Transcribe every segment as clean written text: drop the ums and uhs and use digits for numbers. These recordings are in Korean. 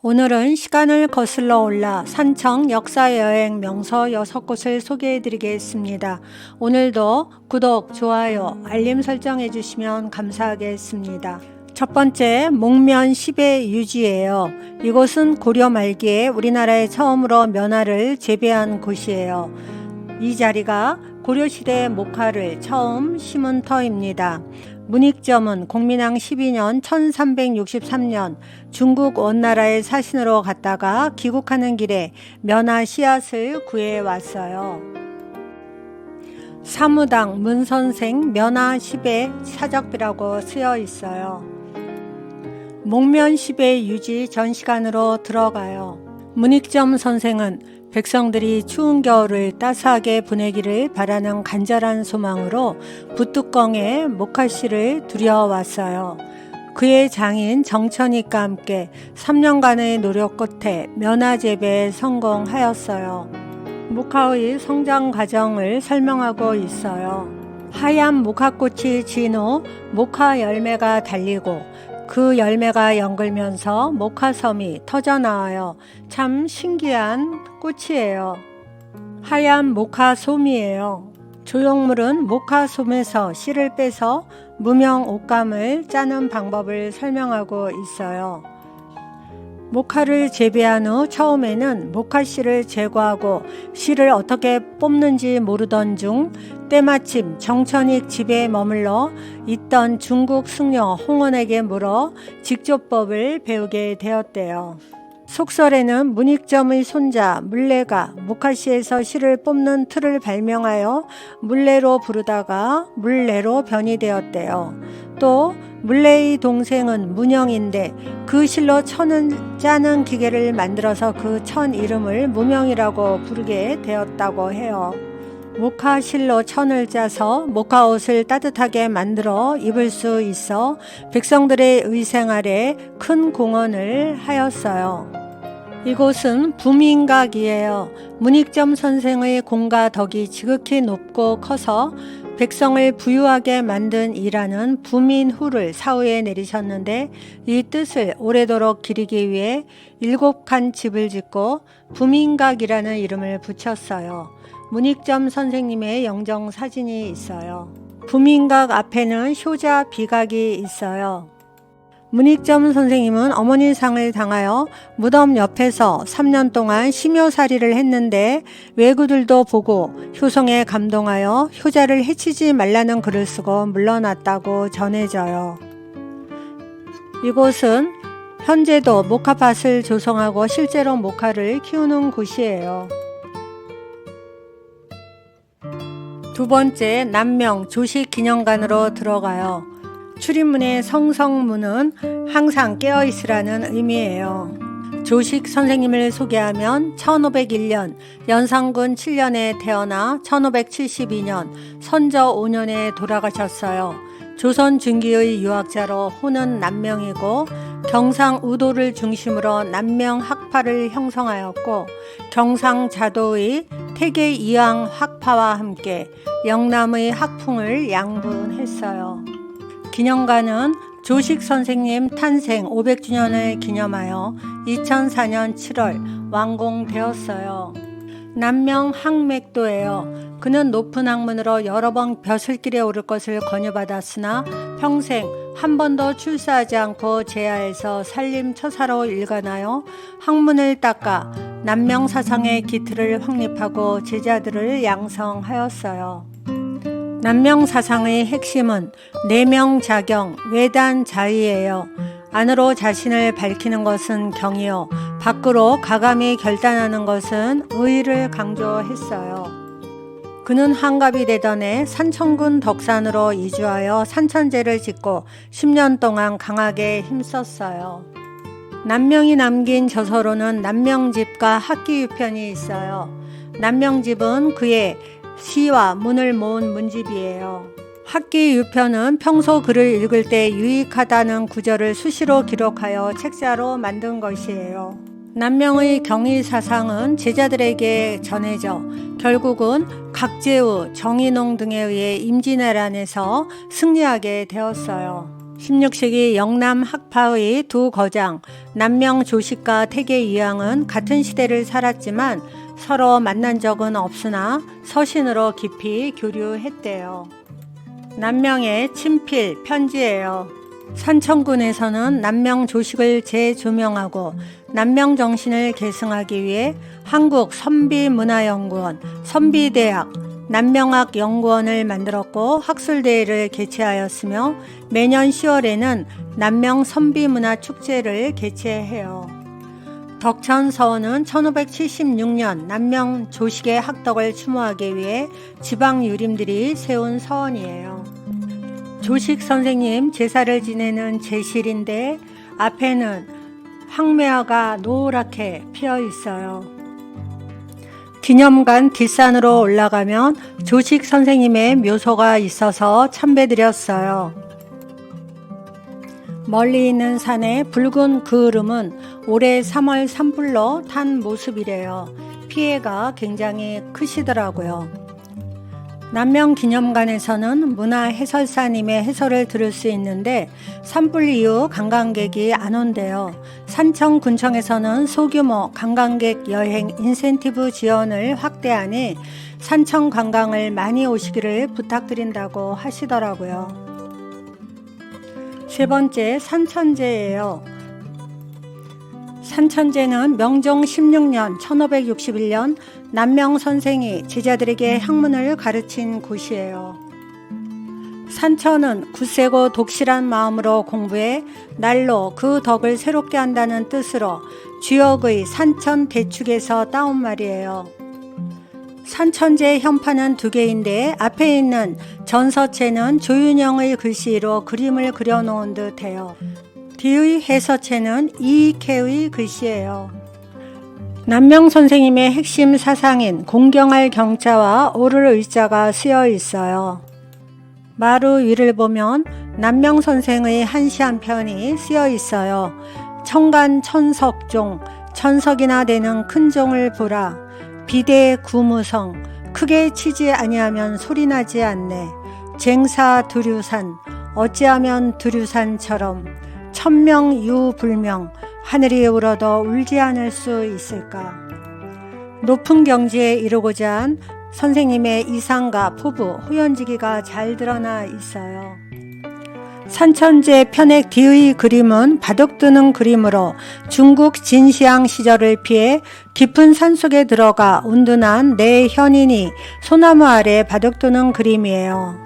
오늘은 시간을 거슬러 올라 산청 역사여행 명소 6곳을 소개해 드리겠습니다. 오늘도 구독, 좋아요, 알림 설정해 주시면 감사하겠습니다. 첫 번째, 목면 10의 유지예요. 이곳은 고려 말기에 우리나라에 처음으로 면화를 재배한 곳이에요. 이 자리가 고려시대 목화를 처음 심은 터입니다. 문익점은 공민왕 12년 1363년 중국 원나라의 사신으로 갔다가 귀국하는 길에 면화 씨앗을 구해왔어요. 사무당 문선생 면화 10의 사적비라고 쓰여 있어요. 목면 10의 유지 전시관으로 들어가요. 문익점 선생은 백성들이 추운 겨울을 따스하게 보내기를 바라는 간절한 소망으로 붓뚜껑에 목화씨를 들여왔어요. 그의 장인 정천익과 함께 3년간의 노력 끝에 면화 재배에 성공하였어요. 목화의 성장 과정을 설명하고 있어요. 하얀 목화꽃이 진 후 목화 열매가 달리고 그 열매가 연글면서 목화섬이 터져나와요. 참 신기한 꽃이에요. 하얀 목화솜이에요. 조형물은 목화솜에서 씨를 빼서 무명 옷감을 짜는 방법을 설명하고 있어요. 목화를 재배한 후 처음에는 목화씨를 제거하고 씨를 어떻게 뽑는지 모르던 중 때마침 정천익 집에 머물러 있던 중국 승려 홍원에게 물어 직조법을 배우게 되었대요. 속설에는 문익점의 손자 물레가 목화씨에서 씨를 뽑는 틀을 발명하여 물레로 부르다가 물레로 변이 되었대요. 또 물레의 동생은 문영인데 그 실로 천을 짜는 기계를 만들어서 그 천 이름을 무명이라고 부르게 되었다고 해요. 목화실로 천을 짜서 목화옷을 따뜻하게 만들어 입을 수 있어 백성들의 의생활에 큰 공헌을 하였어요. 이곳은 부민각이에요. 문익점 선생의 공과 덕이 지극히 높고 커서 백성을 부유하게 만든 이라는 부민후를 사후에 내리셨는데 이 뜻을 오래도록 기리기 위해 7칸 집을 짓고 부민각이라는 이름을 붙였어요. 문익점 선생님의 영정 사진이 있어요. 부민각 앞에는 효자 비각이 있어요. 문익점 선생님은 어머니 상을 당하여 무덤 옆에서 3년 동안 심요살이를 했는데 외구들도 보고 효성에 감동하여 효자를 해치지 말라는 글을 쓰고 물러났다고 전해져요. 이곳은 현재도 목화밭을 조성하고 실제로 목화를 키우는 곳이에요. 두 번째, 남명 조식기념관으로 들어가요. 출입문의 성성문은 항상 깨어있으라는 의미예요. 조식 선생님을 소개하면 1501년 연산군 7년에 태어나 1572년 선저 5년에 돌아가셨어요. 조선 중기의 유학자로 호는 남명이고 경상우도를 중심으로 남명 학파를 형성하였고 경상자도의 태계 이황 학파와 함께 영남의 학풍을 양분했어요. 기념관은 조식 선생님 탄생 500주년을 기념하여 2004년 7월 완공되었어요. 남명 항맥도예요. 그는 높은 학문으로 여러 번 벼슬길에 오를 것을 권유받았으나 평생 한 번도 출사하지 않고 제야에서 산림처사로 일관하여 학문을 닦아 남명 사상의 기틀을 확립하고 제자들을 양성하였어요. 남명 사상의 핵심은 내명자경, 외단자의예요. 안으로 자신을 밝히는 것은 경이요, 밖으로 가감히 결단하는 것은 의를 강조했어요. 그는 한갑이 되던 해 산청군 덕산으로 이주하여 산천제를 짓고 10년 동안 강하게 힘썼어요. 남명이 남긴 저서로는 남명집과 학기유편이 있어요. 남명집은 그의 시와 문을 모은 문집이에요. 학기유편은 평소 글을 읽을 때 유익하다는 구절을 수시로 기록하여 책자로 만든 것이에요. 남명의 경의사상은 제자들에게 전해져 결국은 각제우, 정인홍 등에 의해 임진왜란에서 승리하게 되었어요. 16세기 영남 학파의 두 거장 남명 조식과 태계 이황은 같은 시대를 살았지만 서로 만난 적은 없으나 서신으로 깊이 교류했대요. 남명의 친필 편지예요. 산청군에서는 남명 조식을 재조명하고 남명 정신을 계승하기 위해 한국 선비문화연구원, 선비대학, 남명학연구원을 만들었고 학술대회를 개최하였으며 매년 10월에는 남명 선비문화축제를 개최해요. 덕천서원은 1576년 남명 조식의 학덕을 추모하기 위해 지방 유림들이 세운 서원이에요. 조식 선생님 제사를 지내는 제실인데 앞에는 황매화가 노랗게 피어 있어요. 기념관 뒷산으로 올라가면 조식 선생님의 묘소가 있어서 참배드렸어요. 멀리 있는 산에 붉은 그을음은 올해 3월 산불로 탄 모습이래요. 피해가 굉장히 크시더라고요. 남명기념관에서는 문화해설사님의 해설을 들을 수 있는데 산불 이후 관광객이 안 온대요. 산청군청에서는 소규모 관광객 여행 인센티브 지원을 확대하니 산청 관광을 많이 오시기를 부탁드린다고 하시더라고요. 세 번째, 산천제예요. 산천제는 명종 16년 1561년 남명 선생이 제자들에게 학문을 가르친 곳이에요. 산천은 굳세고 독실한 마음으로 공부해 날로 그 덕을 새롭게 한다는 뜻으로 주역의 산천 대축에서 따온 말이에요. 산천제 현판은 두 개인데 앞에 있는 전서체는 조윤영의 글씨로 그림을 그려놓은 듯해요. 뒤의 해서체는 이익회의 글씨예요. 남명 선생님의 핵심 사상인 공경할 경자와 오를 의자가 쓰여 있어요. 마루 위를 보면 남명 선생의 한시 한 편이 쓰여 있어요. 청간 천석종, 천석이나 되는 큰 종을 보라. 비대 구무성, 크게 치지 아니하면 소리나지 않네. 쟁사 두류산, 어찌하면 두류산처럼 천명유불명, 하늘이 울어도 울지 않을 수 있을까. 높은 경지에 이르고자 한 선생님의 이상과 포부, 호연지기가 잘 드러나 있어요. 산천제 편액 뒤의 그림은 바둑두는 그림으로 중국 진시황 시절을 피해 깊은 산속에 들어가 운둔한 네 현인이 소나무 아래 바둑두는 그림이에요.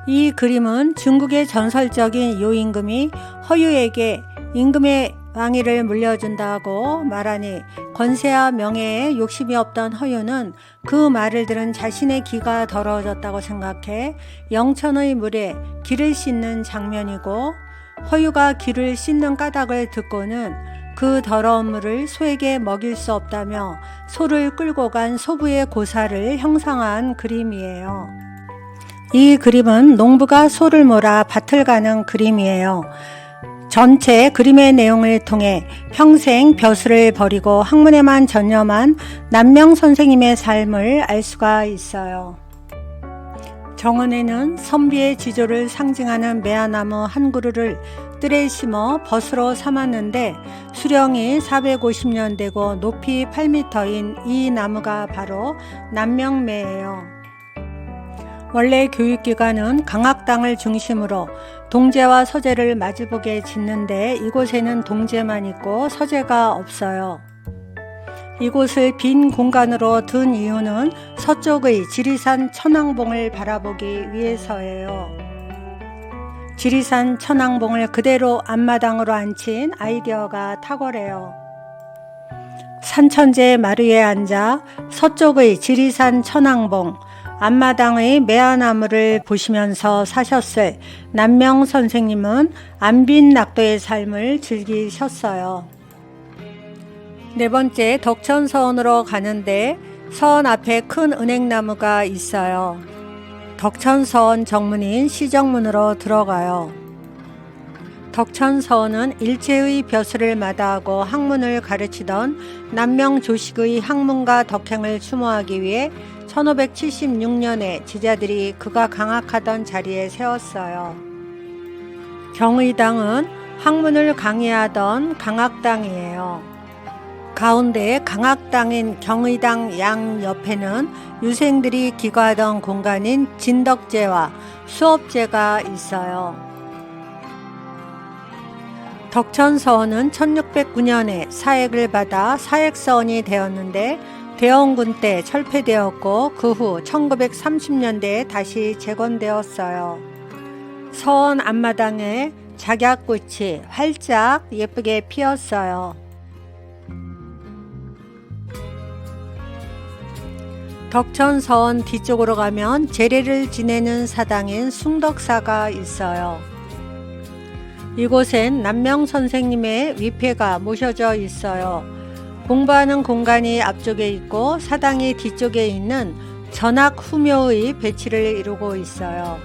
이 그림은 중국의 전설적인 요임금이 허유에게 임금의 왕위를 물려준다고 말하니 권세와 명예에 욕심이 없던 허유는 그 말을 들은 자신의 기가 더러워졌다고 생각해 영천의 물에 기를 씻는 장면이고, 허유가 기를 씻는 까닭을 듣고는 그 더러운 물을 소에게 먹일 수 없다며 소를 끌고 간 소부의 고사를 형상한 그림이에요. 이 그림은 농부가 소를 몰아 밭을 가는 그림이에요. 전체 그림의 내용을 통해 평생 벼슬을 버리고 학문에만 전념한 남명 선생님의 삶을 알 수가 있어요. 정원에는 선비의 지조를 상징하는 매화나무 한 그루를 뜰에 심어 벗으로 삼았는데 수령이 450년 되고 높이 8m인 이 나무가 바로 남명매예요. 원래 교육기관은 강학당을 중심으로 동제와 서제를 마주보게 짓는데 이곳에는 동제만 있고 서제가 없어요. 이곳을 빈 공간으로 둔 이유는 서쪽의 지리산 천왕봉을 바라보기 위해서예요. 지리산 천왕봉을 그대로 앞마당으로 앉힌 아이디어가 탁월해요. 산천제 마루에 앉아 서쪽의 지리산 천왕봉, 앞마당의 매화나무를 보시면서 사셨을 남명 선생님은 안빈 낙도의 삶을 즐기셨어요. 네 번째, 덕천서원으로 가는데 서원 앞에 큰 은행나무가 있어요. 덕천서원 정문인 시정문으로 들어가요. 덕천서원은 일제의 벼슬을 마다하고 학문을 가르치던 남명 조식의 학문과 덕행을 추모하기 위해 1576년에 제자들이 그가 강학하던 자리에 세웠어요. 경의당은 학문을 강의하던 강학당이에요. 가운데 강학당인 경의당 양옆에는 유생들이 기거하던 공간인 진덕제와 수업제가 있어요. 덕천서원은 1609년에 사액을 받아 사액서원이 되었는데 대원군 때 철폐되었고 그 후 1930년대에 다시 재건되었어요. 서원 앞마당에 작약꽃이 활짝 예쁘게 피었어요. 덕천서원 뒤쪽으로 가면 제례를 지내는 사당인 숭덕사가 있어요. 이곳엔 남명 선생님의 위패가 모셔져 있어요. 공부하는 공간이 앞쪽에 있고 사당이 뒤쪽에 있는 전학후묘의 배치를 이루고 있어요.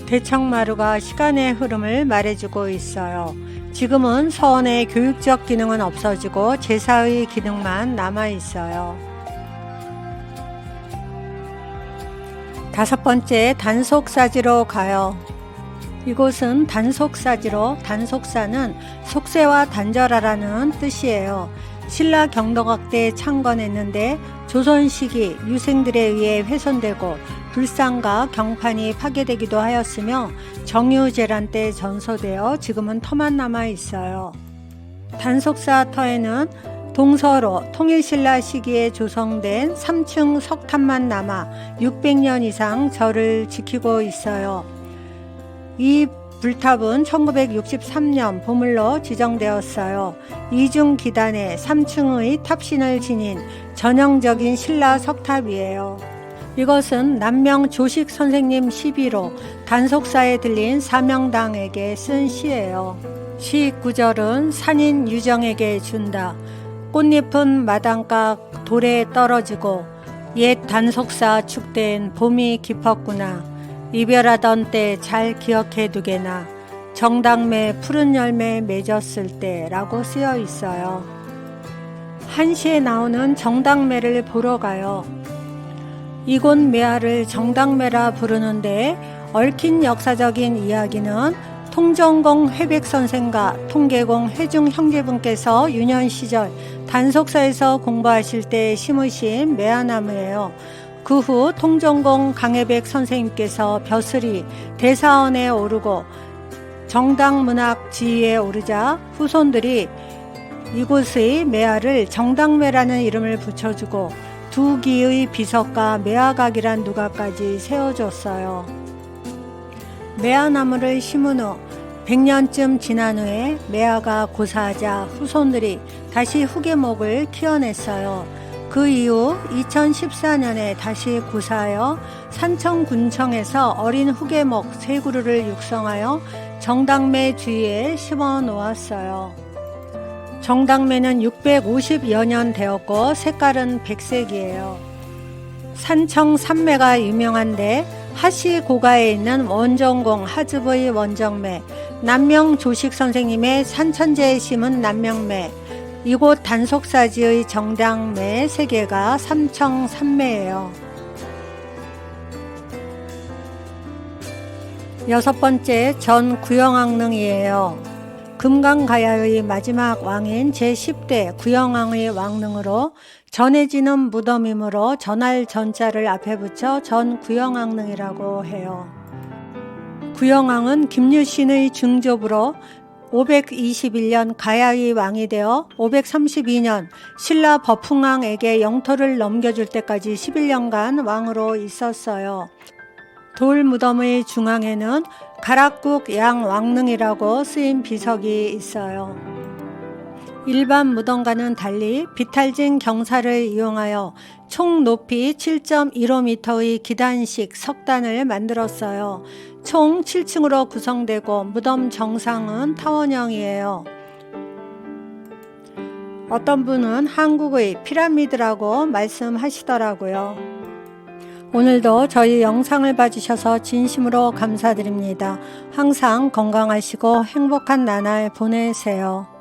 대청마루가 시간의 흐름을 말해주고 있어요. 지금은 서원의 교육적 기능은 없어지고 제사의 기능만 남아있어요. 5번째, 단속사지로 가요. 이곳은 단속사지로, 단속사는 속세와 단절하라는 뜻이에요. 신라 경덕악 때 창건했는데 조선 시기 유생들에 의해 훼손되고 불상과 경판이 파괴되기도 하였으며 정유재란 때 전소되어 지금은 터만 남아 있어요. 단속사 터에는 동서로 통일신라 시기에 조성된 3층 석탑만 남아 600년 이상 절을 지키고 있어요. 이 불탑은 1963년 보물로 지정되었어요. 이중 기단에 3층의 탑신을 지닌 전형적인 신라 석탑이에요. 이것은 남명 조식 선생님 시비로 단속사에 들린 사명당에게 쓴 시예요. 시 구절은 산인 유정에게 준다. 꽃잎은 마당각 돌에 떨어지고 옛 단속사 축된 봄이 깊었구나. 이별하던 때 잘 기억해 두게나. 정당매 푸른 열매 맺었을 때 라고 쓰여 있어요. 한시에 나오는 정당매를 보러 가요. 이곳 매화를 정당매라 부르는데 얽힌 역사적인 이야기는 통정공 회백선생과 통계공 회중 형제분께서 유년 시절 단속사에서 공부하실 때 심으신 매화나무예요. 그 후 통정공 강혜백 선생님께서 벼슬이 대사원에 오르고 정당문학 지위에 오르자 후손들이 이곳의 매화를 정당매라는 이름을 붙여주고 두 기의 비석과 매화각이란 누가까지 세워줬어요. 매화나무를 심은 후 100년쯤 지난 후에 매화가 고사하자 후손들이 다시 후계목을 키워냈어요. 그 이후 2014년에 다시 고사하여 산청군청에서 어린 후계목 3그루를 육성하여 정당매 주위에 심어 놓았어요. 정당매는 650여 년 되었고 색깔은 백색이에요. 산청 산매가 유명한데 하시 고가에 있는 원정공 하즙의 원정매, 남명 조식 선생님의 산천제에 심은 남명매, 이곳 단속사지의 정당매 3개가 삼청 산매예요. 6번째, 전 구영왕릉이에요. 금강가야의 마지막 왕인 제10대 구영왕의 왕릉으로 전해지는 무덤이므로 전할 전자를 앞에 붙여 전 구영왕릉이라고 해요. 구영왕은 김유신의 증조부로 521년 가야의 왕이 되어 532년 신라 버풍왕에게 영토를 넘겨줄 때까지 11년간 왕으로 있었어요. 돌무덤의 중앙에는 가락국 양왕릉이라고 쓰인 비석이 있어요. 일반 무덤과는 달리 비탈진 경사를 이용하여 총 높이 7.15m의 기단식 석단을 만들었어요. 총 7층으로 구성되고 무덤 정상은 타원형이에요. 어떤 분은 한국의 피라미드라고 말씀하시더라고요. 오늘도 저희 영상을 봐주셔서 진심으로 감사드립니다. 항상 건강하시고 행복한 나날 보내세요.